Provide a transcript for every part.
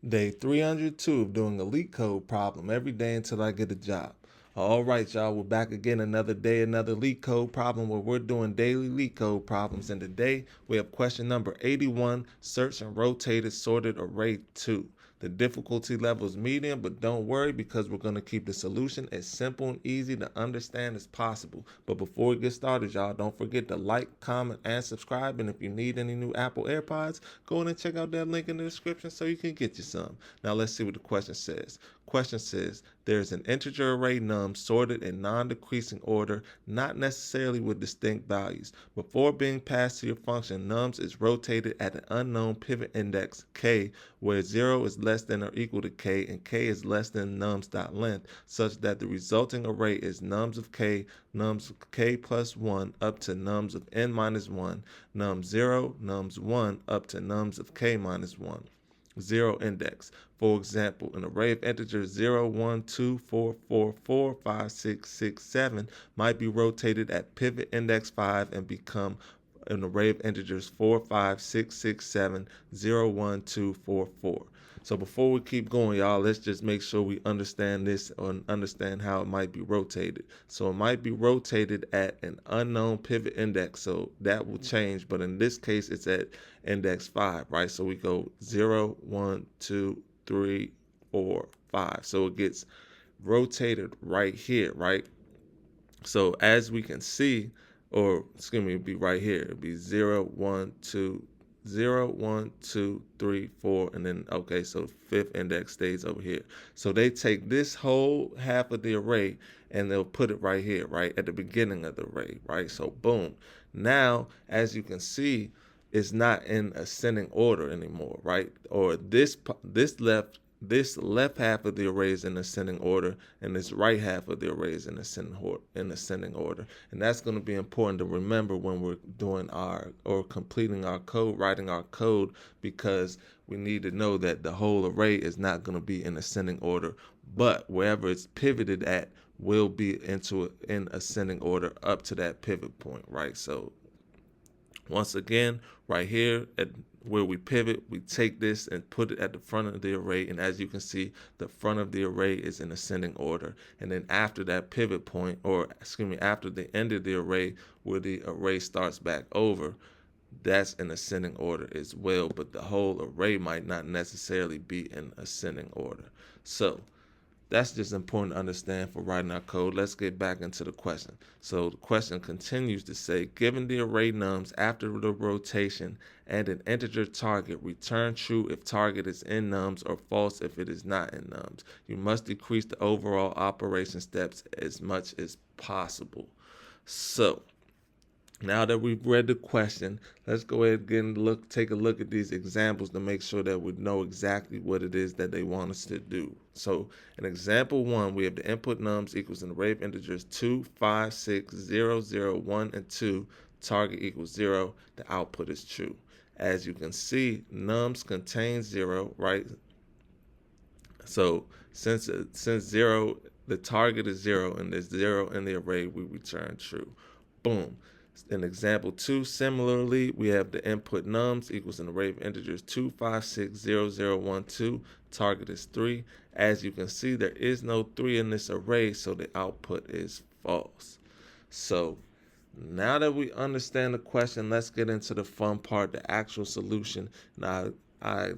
Day 302 of doing a LeetCode problem every day until I get a job. All right, y'all, we're back again another day, another LeetCode problem where we're doing daily LeetCode problems. And today we have question number 81, search and rotated sorted array 2. The difficulty level is medium, but don't worry because we're going to keep the solution as simple and easy to understand as possible. But before we get started, y'all, don't forget to like, comment, and subscribe. And if you need any new Apple AirPods, go in and check out that link in the description so you can get you some. Now let's see what the question says. Question says, there's an integer array num sorted in non-decreasing order, not necessarily with distinct values. Before being passed to your function, nums is rotated at an unknown pivot index k, where 0 is less than or equal to k and k is less than nums.length, such that the resulting array is nums of k plus 1 up to nums of n minus 1, nums 0, nums 1 up to nums of k minus 1. 0 index. For example, an array of integers 0, 1, 2, 4, 4, 4, 5, 6, 6, 7 might be rotated at pivot index 5 and become an array of integers 4, 5, 6, 6, 7, 0, 1, 2, 4, 4. So before we keep going, y'all, let's just make sure we understand this or understand how it might be rotated. So it might be rotated at an unknown pivot index. So that will change. But in this case, it's at index 5, right? So we go 0, 1, 2, 3, 4, 5. So it gets rotated right here, right? So as we can see, or excuse me, it'd be right here. It'd be 0, 1, 2, 0, 1, 2, 3, 4, and then, okay, so the fifth index stays over here. So they take this whole half of the array and they'll put it right here, right, at the beginning of the array, right? So boom. Now, as you can see, it's not in ascending order anymore, right? Or this left half of the array is in ascending order, and this right half of the array is in ascending order. And that's going to be important to remember when we're doing completing our code, writing our code, because we need to know that the whole array is not going to be in ascending order, but wherever it's pivoted at will be in ascending order up to that pivot point, right? So once again, right here at where we pivot, we take this and put it at the front of the array. And as you can see, the front of the array is in ascending order. And then after that pivot point, or excuse me, after the end of the array, where the array starts back over, that's in ascending order as well. But the whole array might not necessarily be in ascending order. So that's just important to understand for writing our code. Let's get back into the question. So the question continues to say, given the array nums after the rotation and an integer target, return true if target is in nums or false if it is not in nums. You must decrease the overall operation steps as much as possible. So now that we've read the question, let's go ahead and take a look at these examples to make sure that we know exactly what it is that they want us to do. So in example 1, we have the input nums equals an array of integers 2, 5, 6, 0, 0, 1, and 2. Target equals 0. The output is true. As you can see, nums contains 0, right? So since 0, the target is 0, and there's 0 in the array, we return true. Boom. In example 2, similarly, we have the input nums equals an array of integers 2, 5, 6, 0, 0, 1, 2. Target is 3. As you can see, there is no 3 in this array, so the output is false. So now that we understand the question, let's get into the fun part, the actual solution. Now, I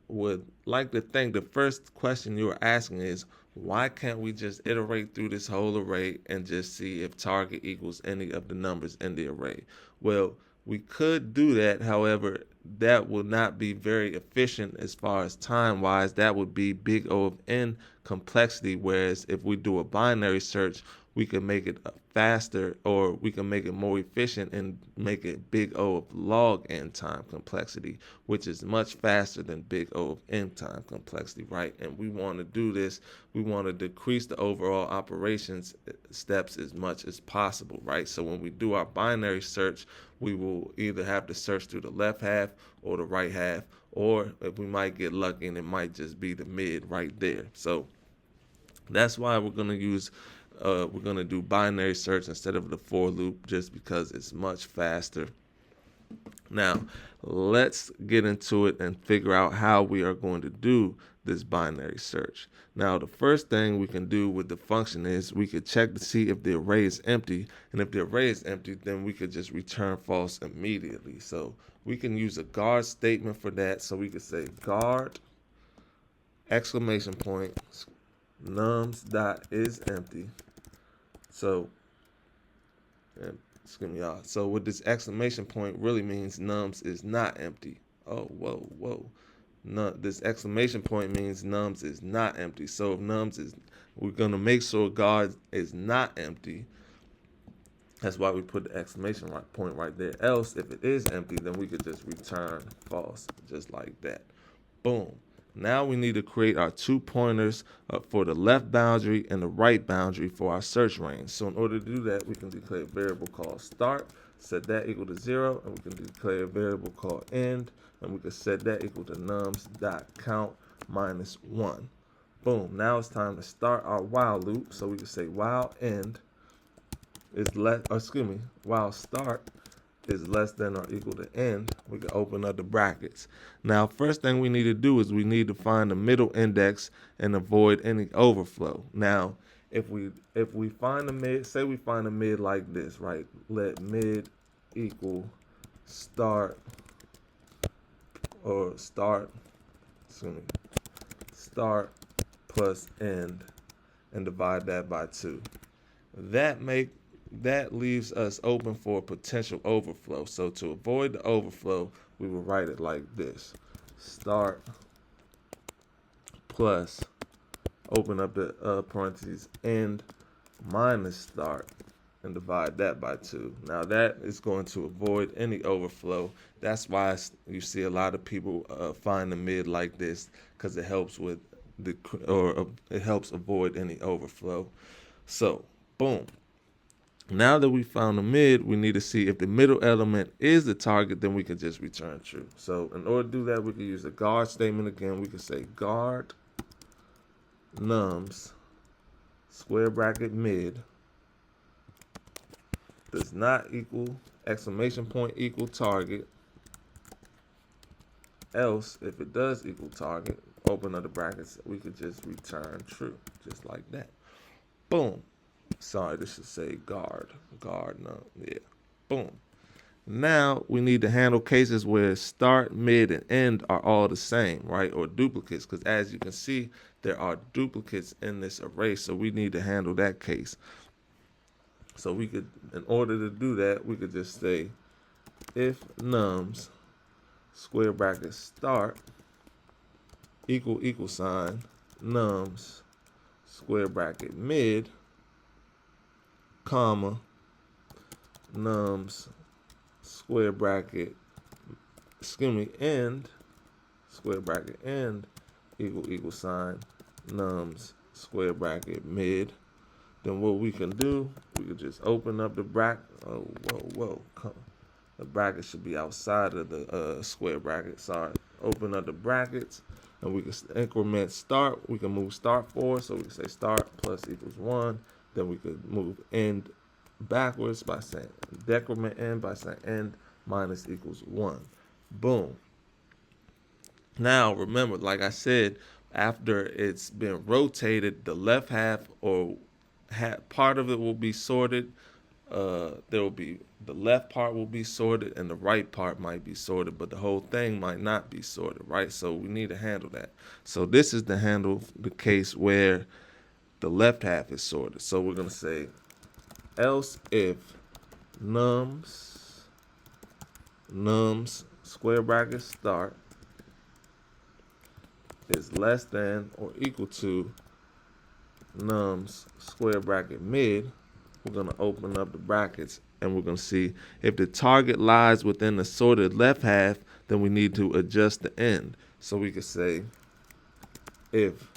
would like to think the first question you were asking is, why can't we just iterate through this whole array and just see if target equals any of the numbers in the array? Well, we could do that. However, that would not be very efficient as far as time-wise. That would be big O of n complexity, whereas if we do a binary search, we can make it faster, or we can make it more efficient and make it big O of log n time complexity, which is much faster than big O of n time complexity, right? And we want to do this. We want to decrease the overall operations steps as much as possible, right? So when we do our binary search, we will either have to search through the left half or the right half, or if we might get lucky and it might just be the mid right there. So that's why we're going to do binary search instead of the for loop, just because it's much faster Now, let's get into it and figure out how we are going to do this binary search. Now, the first thing we can do with the function is we could check to see if the array is empty. And if the array is empty, then we could just return false immediately. So we can use a guard statement for that. So we could say guard exclamation point nums dot is empty. So, excuse me, y'all. So what this exclamation point really means, nums is not empty. Oh, whoa. No, this exclamation point means nums is not empty. So if nums is, we're gonna make sure guard is not empty. That's why we put the exclamation point right there. Else, if it is empty, then we could just return false, just like that. Boom. Now we need to create our 2 pointers for the left boundary and the right boundary for our search range. So in order to do that, we can declare a variable called start, set that equal to 0, and we can declare a variable called end, and we can set that equal to nums.count minus 1. Boom. Now it's time to start our while loop. So we can say while end is while start is less than or equal to end, we can open up the brackets. Now, first thing we need to do is we need to find the middle index and avoid any overflow. Now, if we find the mid, say we find a mid like this, right? Let mid equal start plus end and divide that by 2. That leaves us open for potential overflow. So to avoid the overflow, we will write it like this: start plus, open up the parentheses, end minus start, and divide that by 2. Now that is going to avoid any overflow. That's why you see a lot of people find the mid like this, because it helps with it helps avoid any overflow. So boom. Now that we found the mid, we need to see if the middle element is the target, then we can just return true. So in order to do that, we can use the guard statement again. We can say guard nums square bracket mid does not equal exclamation point equal target. Else, if it does equal target, open up the brackets, we could just return true, just like that. Boom. Sorry, this should say guard. No, yeah. Boom. Now we need to handle cases where start, mid, and end are all the same, right? Or duplicates, because as you can see, there are duplicates in this array, so we need to handle that case. So we could, in order to do that, we could just say if nums square bracket start equal sign nums square bracket mid, comma, nums square bracket end square bracket end equal sign nums square bracket mid. Then what we can do, we can just open up the bracket. Oh, whoa. The bracket should be outside of the square bracket. Sorry. Open up the brackets, and we can increment start. We can move start forward, so we can say start plus equals 1. Then we could move end backwards by saying decrement end by saying end minus equals 1. Boom. Now remember, like I said, after it's been rotated, the left half or part of it will be sorted. There will be the left part will be sorted and the right part might be sorted, but the whole thing might not be sorted, right? So we need to handle that. So this is to handle the case where the left half is sorted. So we're going to say else if nums square bracket start is less than or equal to nums square bracket mid, we're going to open up the brackets and we're going to see if the target lies within the sorted left half, then we need to adjust the end. So we could say if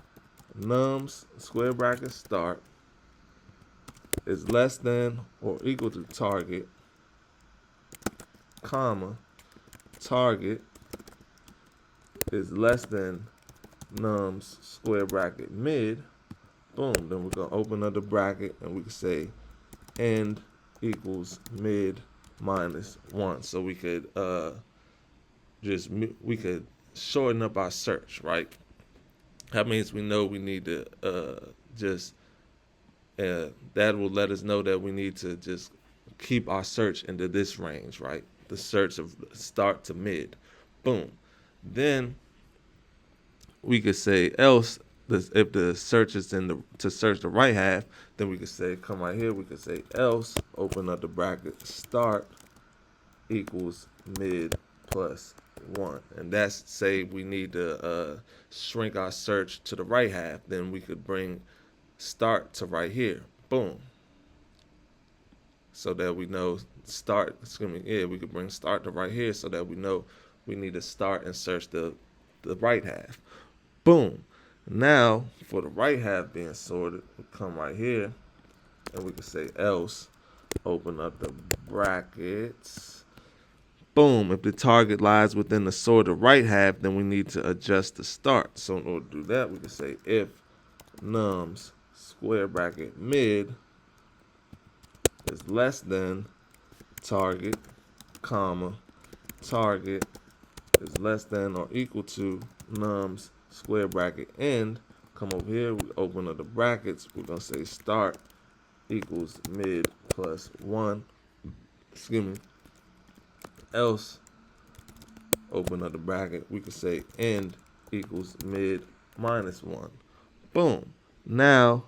nums square bracket start is less than or equal to target, comma, target is less than nums square bracket mid, boom, then we're going to open up the bracket and we can say end equals mid minus 1. So we could we could shorten up our search, right? That means we know we need to that will let us know that we need to just keep our search into this range, right? The search of start to mid. Boom. Then we could say else if the search is in the to search the right half, then we could say come right here. We could say else open up the bracket start equals mid plus 1, and that's say we need to shrink our search to the right half. Then we could bring start to right here. Boom. So that we know start. We could bring start to right here so that we know we need to start and search the right half. Boom. Now for the right half being sorted, we come right here and we can say else open up the brackets. Boom. If the target lies within the sorted right half, then we need to adjust the start. So in order to do that, we can say if nums square bracket mid is less than target, comma, target is less than or equal to nums square bracket end. Come over here, we open up the brackets. We're going to say start equals mid plus 1. Excuse me. Else, open up the bracket. We could say end equals mid minus 1. Boom. Now,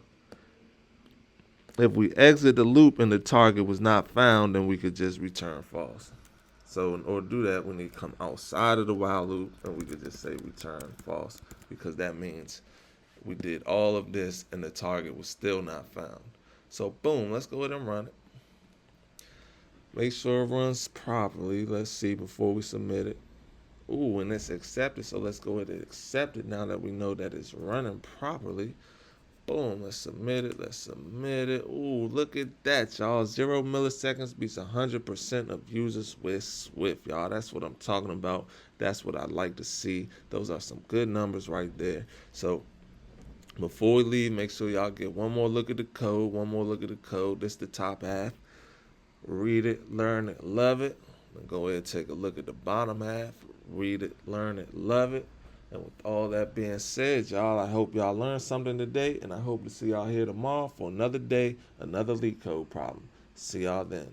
if we exit the loop and the target was not found, then we could just return false. So in order to do that, we need to come outside of the while loop and we could just say return false, because that means we did all of this and the target was still not found. So boom, let's go ahead and run it. Make sure it runs properly. Let's see before we submit it. Ooh, and it's accepted. So let's go ahead and accept it now that we know that it's running properly. Boom, let's submit it. Let's submit it. Ooh, look at that, y'all. 0 milliseconds beats 100% of users with Swift, y'all. That's what I'm talking about. That's what I'd like to see. Those are some good numbers right there. So before we leave, make sure y'all get one more look at the code. One more look at the code. This is the top half. Read it, learn it, love it. Then go ahead and take a look at the bottom half. Read it, learn it, love it. And with all that being said, y'all, I hope y'all learned something today, and I hope to see y'all here tomorrow for another day, another LeetCode problem. See y'all then.